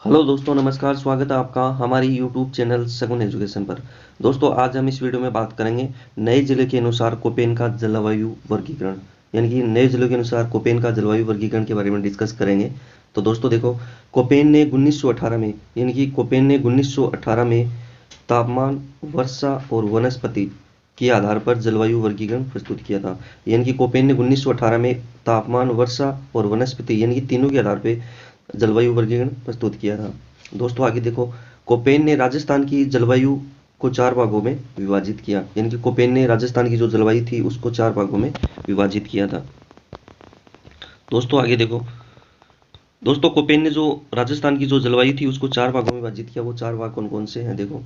Hello दोस्तों, नमस्कार। स्वागत है आपका हमारी यूट्यूब चैनल सगुन एजुकेशन पर। दोस्तों, आज हम इस वीडियो में बात करेंगे नए जिले के अनुसार कोपेन का जलवायु वर्गीकरण, यानी कि नए जिलों के अनुसार कोपेन का जलवायु वर्गीकरण के बारे में डिस्कस करेंगे। तो दोस्तों देखो, कोपेन ने 1918 में, यानी कि कोपेन ने 1918 में तापमान, वर्षा और वनस्पति के आधार पर जलवायु वर्गीकरण प्रस्तुत किया था। यानी कि कोपेन ने 1918 में तापमान, वर्षा और वनस्पति यानी कि तीनों के आधार पर जलवायु वर्गीकरण प्रस्तुत किया था। दोस्तों आगे देखो, कोपेन ने राजस्थान की जलवायु को 4 भागों में विभाजित किया। यानी कि कोपेन ने राजस्थान की जो जलवायु थी उसको 4 भागों में विभाजित किया था। दोस्तों आगे देखो, दोस्तों कोपेन ने जो राजस्थान की जो जलवायु थी उसको 4 भागों में विभाजित किया। वो 4 भाग कौन कौन से हैं देखो,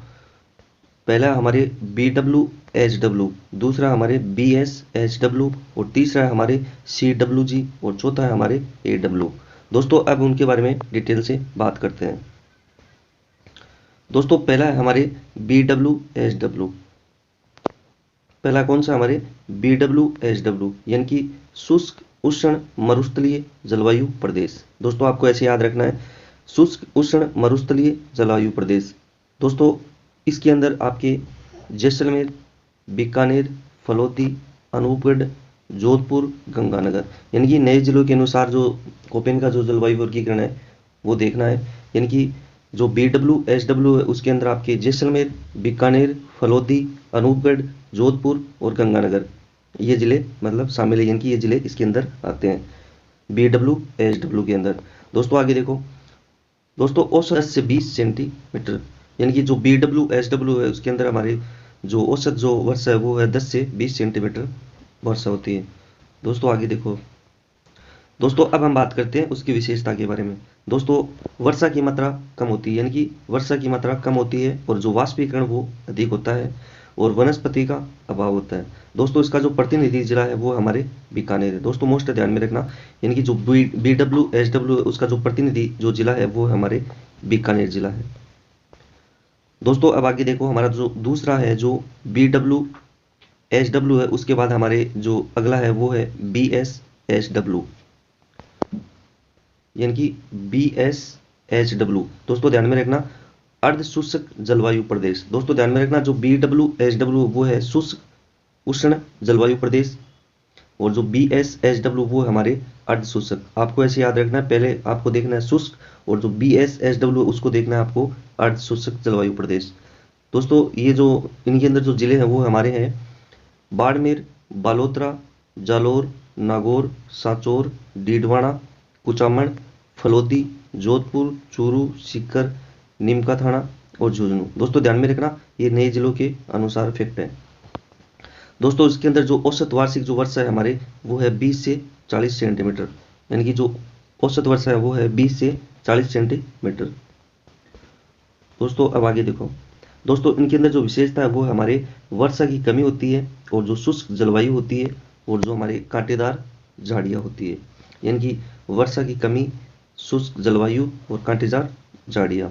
पहला हमारे BWHW, दूसरा हमारे BSHW और तीसरा है हमारे CWG और चौथा है हमारे AW। दोस्तों अब उनके बारे में डिटेल से बात करते हैं। दोस्तों पहला है हमारे BWHW। पहला कौन सा हमारे BWHW यानी कि शुष्क उष्ण मरुस्थलीय जलवायु प्रदेश। दोस्तों आपको ऐसे याद रखना है, शुष्क उष्ण मरुस्थलीय जलवायु प्रदेश। दोस्तों इसके अंदर आपके जैसलमेर, बीकानेर, फलोदी, अनूपगढ़, जोधपुर, गंगानगर, यानी कि नए जिलों के अनुसार जो कोपेन का जो जलवायु वर्गीकरण है वो देखना है। यानी कि जो BWHW है उसके अंदर आपके जैसलमेर, बीकानेर, फलोदी, अनूपगढ़, जोधपुर और गंगानगर ये जिले मतलब शामिल है, यानी कि ये जिले इसके अंदर आते हैं BWHW के अंदर। दोस्तों आगे देखो, दोस्तों औसत 10 से 20 सेंटीमीटर, यानी कि जो BWHW है उसके अंदर हमारे जो औसत जो वर्षा है वो है 10 से 20 सेंटीमीटर वर्षा होती है। दोस्तों आगे देखो, दोस्तों अब हम बात करते हैं उसकी विशेषता के बारे में। दोस्तों वर्षा की मात्रा कम होती है, यानी कि वर्षा की मात्रा कम होती है और जो वाष्पीकरण वो अधिक होता है और वनस्पति का अभाव होता है। दोस्तों इसका जो प्रतिनिधि जिला है वो हमारे बीकानेर है। दोस्तों मोस्ट ध्यान में रखना, यानी कि जो BWHW है उसका जो प्रतिनिधि जो जिला है वो हमारे बीकानेर जिला है। दोस्तों अब आगे देखो, हमारा जो दूसरा है जो BWHW है उसके बाद हमारे जो अगला है वो है BSHW, यानी कि BSHW। दोस्तों ध्यान में रखना, अर्ध शुष्क जलवायु प्रदेश। दोस्तों ध्यान में रखना, जो BWHW वो है शुष्क उष्ण जलवायु प्रदेश और जो BSHW वो हमारे अर्ध शुष्क। आपको ऐसे याद रखना है, पहले आपको देखना है शुष्क और जो BSHW उसको देखना है आपको अर्ध शुष्क जलवायु प्रदेश। दोस्तों ये जो इनके अंदर जो जिले हैं वो हमारे हैं बाड़मेर, बालोतरा, जालोर, नागौर, सांचौर, डीडवाना, कुचामन, फलोदी, जोधपुर, चूरू, सीकर, नीमका थाना और झुंझुनू। दोस्तों ध्यान में रखना, ये नए जिलों के अनुसार फैक्ट है। दोस्तों इसके अंदर जो औसत वार्षिक जो वर्षा है हमारे वो है 20 से 40 सेंटीमीटर, यानी कि जो औसत वर्षा है वो है 20 से 40 सेंटीमीटर। दोस्तों अब आगे देखो, दोस्तों इनके अंदर जो विशेषता है वो हमारे वर्षा की कमी होती है और जो शुष्क जलवायु होती है और जो हमारे कांटेदार झाड़ियाँ होती है, यानी कि वर्षा की कमी, शुष्क जलवायु और कांटेदार झाड़ियाँ।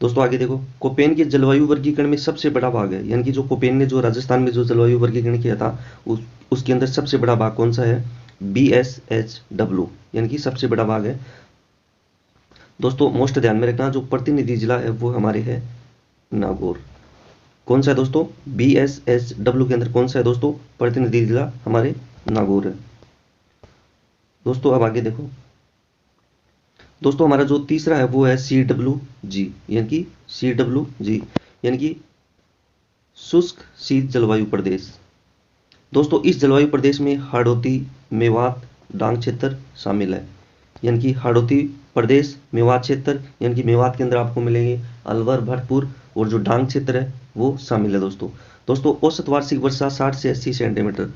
दोस्तों आगे देखो, कोपेन के जलवायु वर्गीकरण में सबसे बड़ा भाग है, यानी कि जो कोपेन ने जो राजस्थान में जो जलवायु वर्गीकरण किया था उसके अंदर सबसे बड़ा भाग कौन सा है, BSHW, यानी कि सबसे बड़ा भाग है। दोस्तों मोस्ट ध्यान में रखना, जो प्रतिनिधि जिला है वो हमारे है नागौर। कौन सा है दोस्तों, BSHW के अंदर कौन सा है दोस्तों, प्रतिनिधि जिला हमारे नागौर है। दोस्तों अब आगे देखो, दोस्तों हमारा जो तीसरा है वो है CWG, यानी कि CWG यानी कि शुष्क शीत जलवायु प्रदेश। दोस्तों इस जलवायु प्रदेश में हाड़ौती, मेवात, डांग क्षेत्र शामिल है, यानी कि हाड़ौती प्रदेश, मेवात क्षेत्र, यानी कि मेवात के अंदर आपको मिलेंगे अलवर, भरतपुर और जो डांग क्षेत्र है वो शामिल है। दोस्तों औसत वार्षिक वर्षा 60 से 80 सेंटीमीटर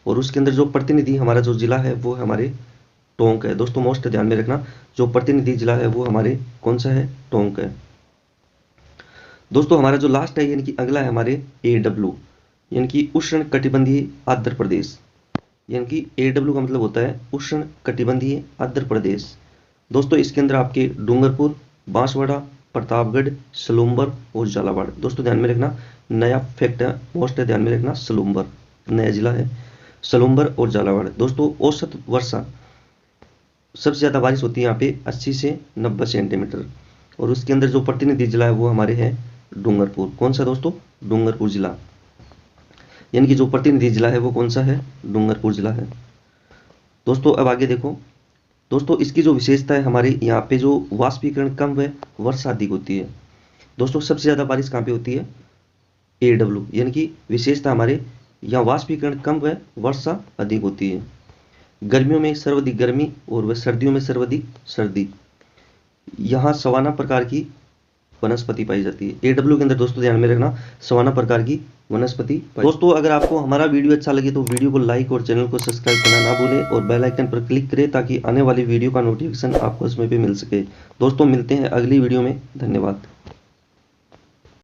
और उसके अंदर जो प्रतिनिधि हमारा जो जिला है वो हमारे टोंक है। दोस्तों मोस्ट ध्यान में रखना, जो प्रतिनिधि जिला है वो हमारे कौन सा है, टोंक है। दोस्तों हमारा जो लास्ट है यानी कि अगला है हमारे AW, यानी कि उष्ण कटिबंधीय आर्द्र प्रदेश, यानी कि AW का मतलब होता है उष्ण कटिबंधीय आर्द्र प्रदेश। दोस्तों इसके अंदर आपके डूंगरपुर, बांसवाड़ा, प्रतापगढ़, सलूम्बर और झालावाड़। दोस्तों ध्यान में रखना, नया फैक्ट है, मोस्ट ध्यान में रखना, सलूम्बर नया जिला है, सलूम्बर और झालावाड़। दोस्तों औसत वर्षा सबसे ज़्यादा बारिश होती है यहाँ पे 80 से 90 सेंटीमीटर और उसके अंदर जो प्रतिनिधि जिला है वो हमारे हैं डूंगरपुर। कौन सा दोस्तों? डूंगरपुर जिला। यानी कि जो प्रतिनिधि जिला है वो कौन सा है? डूंगरपुर जिला है। दोस्तों अब आगे देखो दोस्तों, इसकी जो विशेषता है हमारे यहाँ पे जो वाष्पीकरण कम व वर्षा अधिक होती है। दोस्तों सबसे ज़्यादा बारिश कहाँ पे होती है? AW, यानी कि विशेषता हमारे यहाँ वाष्पीकरण कम व वर्षा अधिक होती है। गर्मियों में सर्वाधिक गर्मी और वह सर्दियों में सर्वाधिक सर्दी। यहाँ सवाना प्रकार की वनस्पति पाई जाती है। AW के अंदर दोस्तों ध्यान में रखना, सवाना प्रकार की वनस्पति। दोस्तों अगर आपको हमारा वीडियो अच्छा लगे तो वीडियो को लाइक और चैनल को सब्सक्राइब करना ना भूलें और बेल आइकन पर क्लिक करें ताकि आने वाली वीडियो का नोटिफिकेशन आपको इसमें भी मिल सके। दोस्तों मिलते हैं अगली वीडियो में। धन्यवाद।